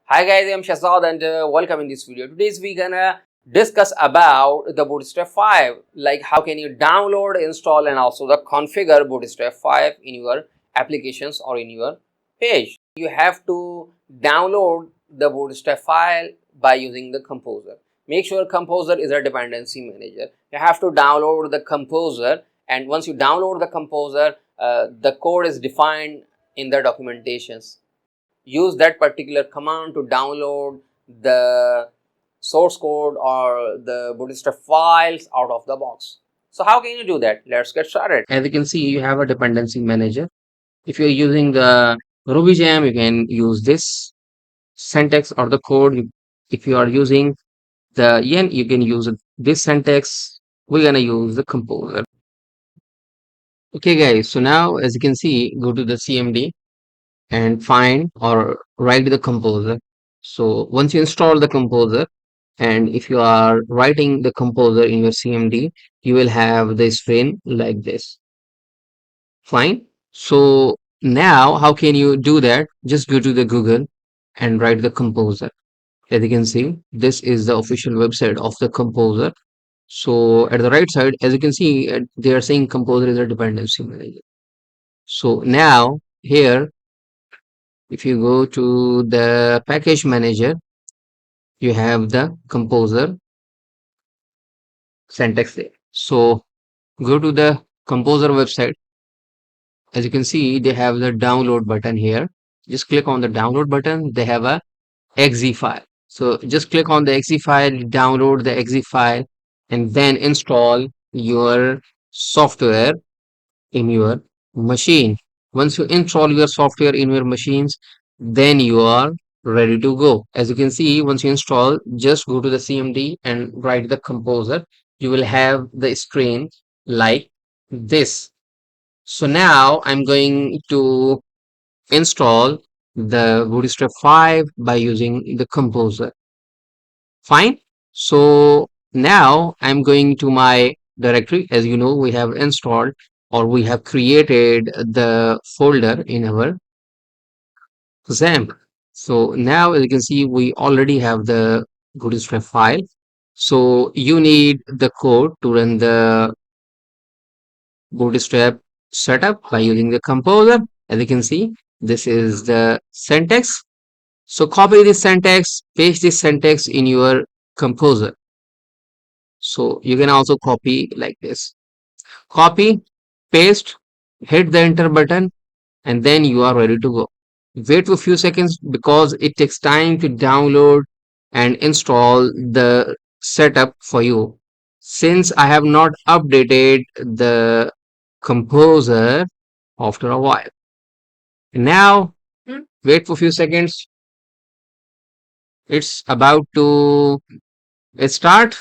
Hi guys, I'm Shazad and welcome in this video. Today's we gonna discuss about the Bootstrap 5, like how can you download, install and also the configure Bootstrap 5 in your applications or in your page. You have to download the Bootstrap file by using the Composer. Make sure Composer is a dependency manager. You have to download the Composer, and once you download the Composer, the code is defined in the documentations. Use that particular command to download the source code or the Bootstrap files out of the box. So how can you do that? Let's get started. As you can see, you have a dependency manager. If you're using the Ruby Gem, you can use this syntax or the code. If you are using the yen, you can use this syntax. We're gonna use the composer. Okay guys, so now as you can see, go to the CMD and find or write the composer. So once you install the composer, and if you are writing the composer in your CMD, you will have the screen like this. Fine. So now how can you do that? Just go to the Google and write the composer. As you can see, this is the official website of the composer. So at the right side, as you can see, they are saying composer is a dependency manager. So now here, if you go to the package manager, you have the composer syntax there. So go to the composer website. As you can see, they have the download button here. Just click on the download button. They have a exe file. So just click on the exe file, download the exe file, and then install your software in your machine. Once you install your software in your machines, then you are ready to go. As you can see, once you install, just go to the CMD and write the composer. You will have the screen like this. So now I'm going to install the Bootstrap 5 by using the composer. Fine. So now I'm going to my directory. As you know, we have installed or we have created the folder in our XAMPP. So now as you can see, we already have the Bootstrap file. So you need the code to run the Bootstrap setup by using the composer. As you can see, this is the syntax. So copy this syntax, paste this syntax in your composer. So you can also copy like this. Copy, paste, hit the enter button, and then you are ready to go. Wait for a few seconds because it takes time to download and install the setup for you. Since I have not updated the composer after a while. Now, wait for a few seconds. It's about to start.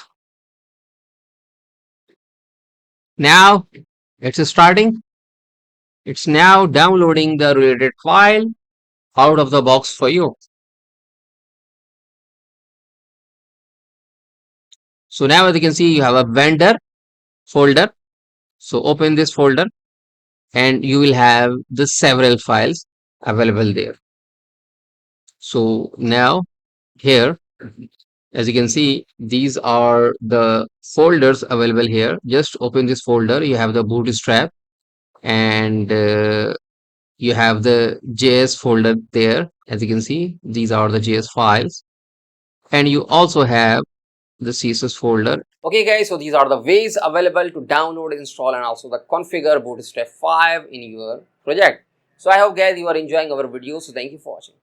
Now, it's starting. It's now downloading the related file out of the box for you. So now as you can see, you have a vendor folder. So open this folder and you will have the several files available there. So now here, as you can see, these are the folders available here. Just open this folder. You have the Bootstrap and you have the JS folder there. As you can see, these are the JS files. And you also have the CSS folder. Okay guys, so these are the ways available to download, install and also the configure Bootstrap 5 in your project. So I hope guys you are enjoying our video. So thank you for watching.